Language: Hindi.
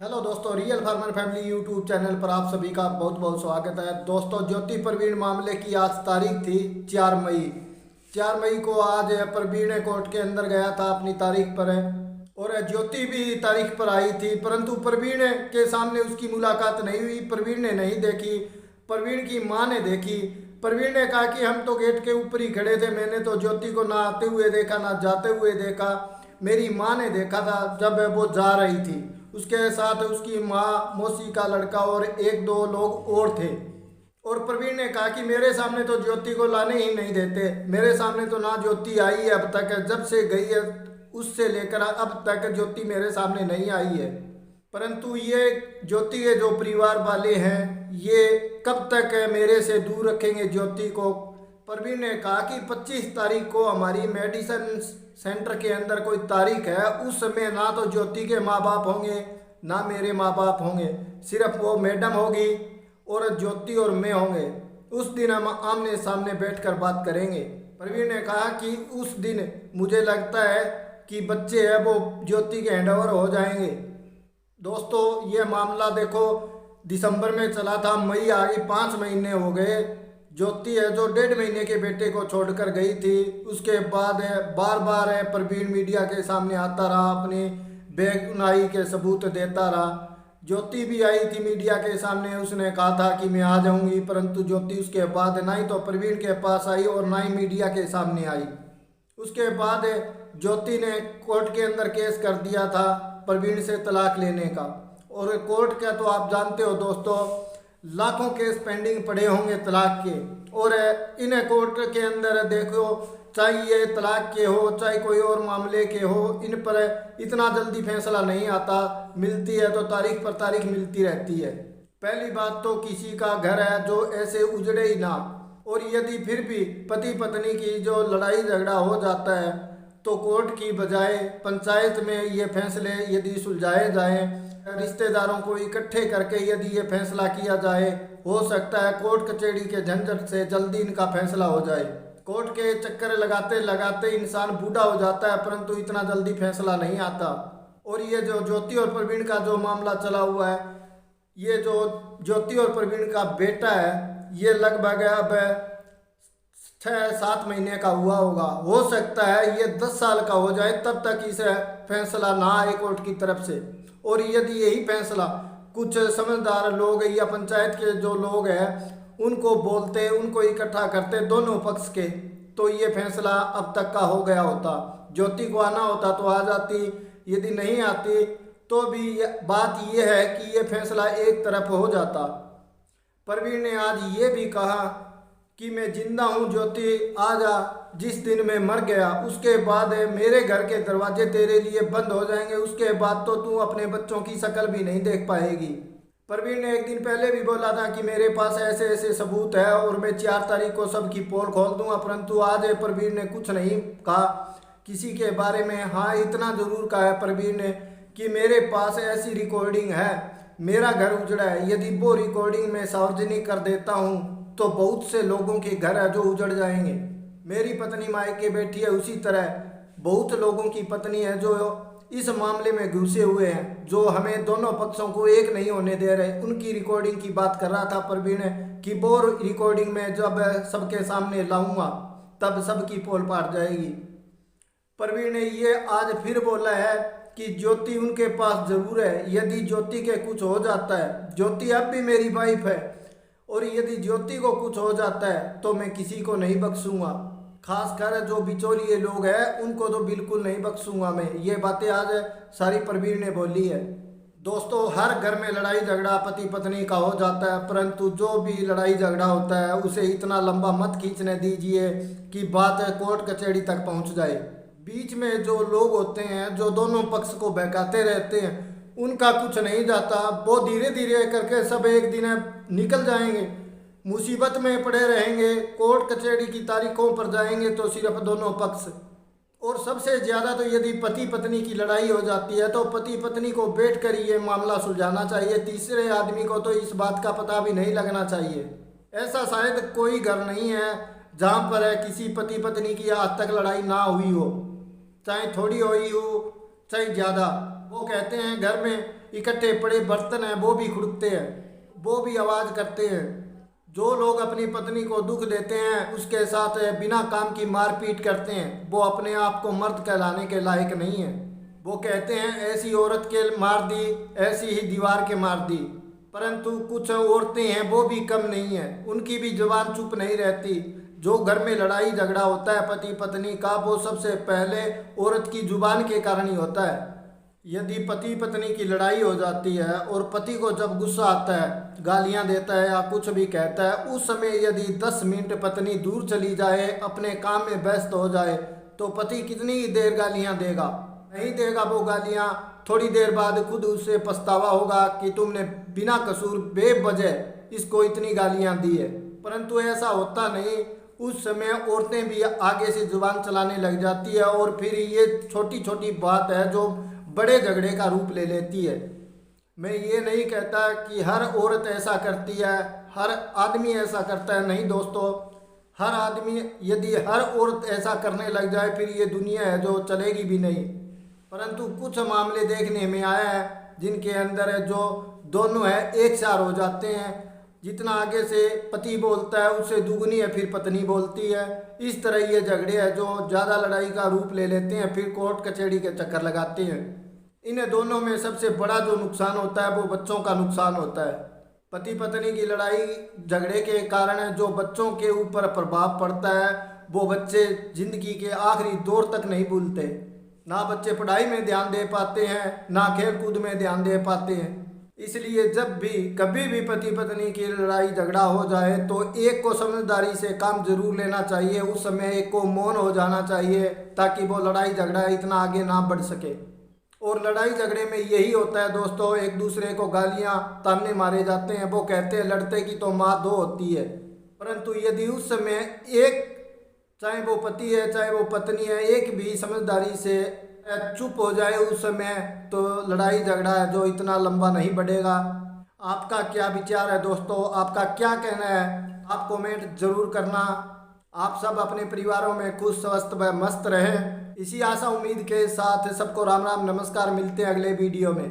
हेलो दोस्तों, real farmer family YouTube channel पर आप सभी का बहुत बहुत स्वागत है। दोस्तों, ज्योति प्रवीण मामले की आज तारीख थी 4 मई। 4 मई को आज प्रवीण कोर्ट के अंदर गया था अपनी तारीख पर और ज्योति भी तारीख पर आई थी, परंतु प्रवीण के सामने उसकी मुलाकात नहीं हुई। प्रवीण ने नहीं देखी, प्रवीण की माँ ने देखी। प्रवीण ने कहा कि हम तो गेट के ऊपर ही खड़े थे, मैंने तो ज्योति को ना आते हुए देखा ना जाते हुए देखा। मेरी माँ ने देखा था जब वो जा रही थी, उसके साथ उसकी माँ, मौसी का लड़का और एक दो लोग और थे। और प्रवीण ने कहा कि मेरे सामने तो ज्योति को लाने ही नहीं देते, मेरे सामने तो ना ज्योति आई है अब तक, जब से गई है उससे लेकर अब तक ज्योति मेरे सामने नहीं आई है। परंतु ये ज्योति के जो परिवार वाले हैं ये कब तक मेरे से दूर रखेंगे ज्योति को। प्रवीण ने कहा कि 25 तारीख को हमारी मेडिसिन सेंटर के अंदर कोई तारीख है, उस समय ना तो ज्योति के माँ बाप होंगे ना मेरे माँ बाप होंगे, सिर्फ वो मैडम होगी और ज्योति और मैं होंगे। उस दिन हम आमने सामने बैठकर बात करेंगे। प्रवीण ने कहा कि उस दिन मुझे लगता है कि बच्चे हैं वो ज्योति के हैंडओवर हो जाएंगे। दोस्तों, ये मामला देखो दिसंबर में चला था, मई आ गई, 5 महीने हो गए। ज्योति है जो 1.5 महीने के बेटे को छोड़कर गई थी, उसके बाद बार बार प्रवीण मीडिया के सामने आता रहा, अपनी बेगुनाही के सबूत देता रहा। ज्योति भी आई थी मीडिया के सामने, उसने कहा था कि मैं आ जाऊंगी, परंतु ज्योति उसके बाद ना ही तो प्रवीण के पास आई और ना ही मीडिया के सामने आई। उसके बाद ज्योति ने कोर्ट के अंदर केस कर दिया था प्रवीण से तलाक लेने का। और कोर्ट का तो आप जानते हो दोस्तों, लाखों केस पेंडिंग पड़े होंगे तलाक के। और इन कोर्ट के अंदर देखो, चाहे ये तलाक के हो चाहे कोई और मामले के हो, इन पर इतना जल्दी फैसला नहीं आता। मिलती है तो तारीख पर तारीख मिलती रहती है। पहली बात तो किसी का घर है जो ऐसे उजड़े ही ना, और यदि फिर भी पति पत्नी की जो लड़ाई झगड़ा हो जाता है तो कोर्ट की बजाय पंचायत में ये फैसले यदि सुलझाए जाएं, रिश्तेदारों को इकट्ठे करके यदि ये फैसला किया जाए, हो सकता है कोर्ट कचहरी के झंझट से जल्दी इनका फैसला हो जाए। कोर्ट के चक्कर लगाते लगाते इंसान बूढ़ा हो जाता है, परंतु इतना जल्दी फैसला नहीं आता। और ये जो ज्योति और प्रवीण का जो मामला चला हुआ है, ये जो ज्योति और प्रवीण का बेटा है, ये लगभग अब 6-7 महीने का हुआ होगा। हो सकता है ये 10 साल का हो जाए तब तक इसे फैसला ना आए कोर्ट की तरफ से। और यदि यही फैसला कुछ समझदार लोग या पंचायत के जो लोग हैं उनको बोलते, उनको इकट्ठा करते दोनों पक्ष के, तो ये फैसला अब तक का हो गया होता। ज्योति को आना होता तो आ जाती, यदि नहीं आती तो भी बात ये है कि ये फैसला एक तरफ हो जाता। प्रवीण ने आज ये भी कहा कि मैं जिंदा हूँ ज्योति, आ जा, जिस दिन मैं मर गया उसके बाद मेरे घर के दरवाजे तेरे लिए बंद हो जाएंगे, उसके बाद तो तू अपने बच्चों की शक्ल भी नहीं देख पाएगी। प्रवीण ने एक दिन पहले भी बोला था कि मेरे पास ऐसे ऐसे सबूत है और मैं 4 तारीख को सबकी पोल खोल दूंगा, परंतु आज प्रवीण ने कुछ नहीं कहा किसी के बारे में। हाँ, इतना जरूर कहा है प्रवीण ने कि मेरे पास ऐसी रिकॉर्डिंग है, मेरा घर उजड़ा है, यदि वो रिकॉर्डिंग मैं सार्वजनिक कर देता हूँ तो बहुत से लोगों के घर है जो उजड़ जाएंगे। मेरी पत्नी मायके बैठी है, उसी तरह बहुत लोगों की पत्नी है जो इस मामले में घुसे हुए हैं, जो हमें दोनों पक्षों को एक नहीं होने दे रहे। उनकी रिकॉर्डिंग की बात कर रहा था प्रवीण कि वो रिकॉर्डिंग में जब सबके सामने लाऊंगा तब सबकी पोल पार जाएगी। प्रवीण ने ये आज फिर बोला है कि ज्योति उनके पास जरूर है, यदि ज्योति के कुछ हो जाता है, ज्योति अब भी मेरी वाइफ है, और यदि ज्योति को कुछ हो जाता है तो मैं किसी को नहीं बख्शूंगा, खासकर जो बिचौलिए लोग हैं उनको तो बिल्कुल नहीं बख्शूंगा मैं। ये बातें आज सारी प्रवीण ने बोली है। दोस्तों, हर घर में लड़ाई झगड़ा पति पत्नी का हो जाता है, परंतु जो भी लड़ाई झगड़ा होता है उसे इतना लंबा मत खींचने दीजिए कि बात कोर्ट कचहरी तक पहुंच जाए। बीच में जो लोग होते हैं जो दोनों पक्ष को बहकाते रहते हैं, उनका कुछ नहीं जाता, वो धीरे धीरे करके सब एक दिन निकल जाएंगे, मुसीबत में पड़े रहेंगे, कोर्ट कचहरी की तारीखों पर जाएंगे तो सिर्फ दोनों पक्ष। और सबसे ज़्यादा तो यदि पति पत्नी की लड़ाई हो जाती है तो पति पत्नी को बैठ कर ये मामला सुलझाना चाहिए, तीसरे आदमी को तो इस बात का पता भी नहीं लगना चाहिए। ऐसा शायद कोई घर नहीं है जहाँ पर किसी पति पत्नी की आज तक लड़ाई ना हुई हो, चाहे थोड़ी हुई हो चाहे ज़्यादा। वो कहते हैं घर में इकट्ठे पड़े बर्तन हैं वो भी खुड़कते हैं, वो भी आवाज़ करते हैं। जो लोग अपनी पत्नी को दुख देते हैं, उसके साथ बिना काम की मारपीट करते हैं, वो अपने आप को मर्द कहलाने के लायक नहीं है। वो कहते हैं ऐसी औरत के मार दी, ऐसी ही दीवार के मार दी। परंतु कुछ औरतें हैं वो भी कम नहीं है, उनकी भी जुबान चुप नहीं रहती। जो घर में लड़ाई झगड़ा होता है पति पत्नी का, वो सबसे पहले औरत की जुबान के कारण ही होता है। यदि पति पत्नी की लड़ाई हो जाती है और पति को जब गुस्सा आता है, गालियां देता है या कुछ भी कहता है, उस समय यदि 10 मिनट पत्नी दूर चली जाए, अपने काम में व्यस्त हो जाए, तो पति कितनी ही देर गालियां देगा? नहीं देगा वो गालियां। थोड़ी देर बाद खुद उससे पछतावा होगा कि तुमने बिना कसूर बेवजह इसको इतनी गालियां दी है। परंतु ऐसा होता नहीं। उस समय औरतें भी आगे से जुबान चलाने लग जाती है और फिर ये छोटी छोटी बात है जो बड़े झगड़े का रूप ले लेती है। मैं ये नहीं कहता कि हर औरत ऐसा करती है, हर आदमी ऐसा करता है, नहीं दोस्तों। हर आदमी, यदि हर औरत ऐसा करने लग जाए फिर ये दुनिया है जो चलेगी भी नहीं। परंतु कुछ मामले देखने में आया है जिनके अंदर है जो दोनों है एक सार हो जाते हैं। जितना आगे से पति बोलता है उससे दुगनी है फिर पत्नी बोलती है। इस तरह ये झगड़े हैं जो ज़्यादा लड़ाई का रूप ले लेते हैं, फिर कोर्ट कचहरी के चक्कर लगाते हैं। इन दोनों में सबसे बड़ा जो नुकसान होता है वो बच्चों का नुकसान होता है। पति पत्नी की लड़ाई झगड़े के कारण जो बच्चों के ऊपर प्रभाव पड़ता है, वो बच्चे जिंदगी के आखिरी दौर तक नहीं भूलते। ना बच्चे पढ़ाई में ध्यान दे पाते हैं, ना खेल कूद में ध्यान दे पाते हैं। इसलिए जब भी कभी भी पति पत्नी की लड़ाई झगड़ा हो जाए तो एक को समझदारी से काम जरूर लेना चाहिए। उस समय एक को मौन हो जाना चाहिए ताकि वो लड़ाई झगड़ा इतना आगे ना बढ़ सके। और लड़ाई झगड़े में यही होता है दोस्तों, एक दूसरे को गालियां ताने मारे जाते हैं। वो कहते हैं लड़ते की तो माँ दो होती है। परंतु यदि उस समय एक, चाहे वो पति है चाहे वो पत्नी है, एक भी समझदारी से चुप हो जाए उस समय, तो लड़ाई झगड़ा है जो इतना लंबा नहीं बढ़ेगा। आपका क्या विचार है दोस्तों? आपका क्या कहना है? आप कमेंट जरूर करना। आप सब अपने परिवारों में खुश स्वस्थ व मस्त रहें। इसी आशा उम्मीद के साथ सबको राम राम नमस्कार। मिलते हैं अगले वीडियो में।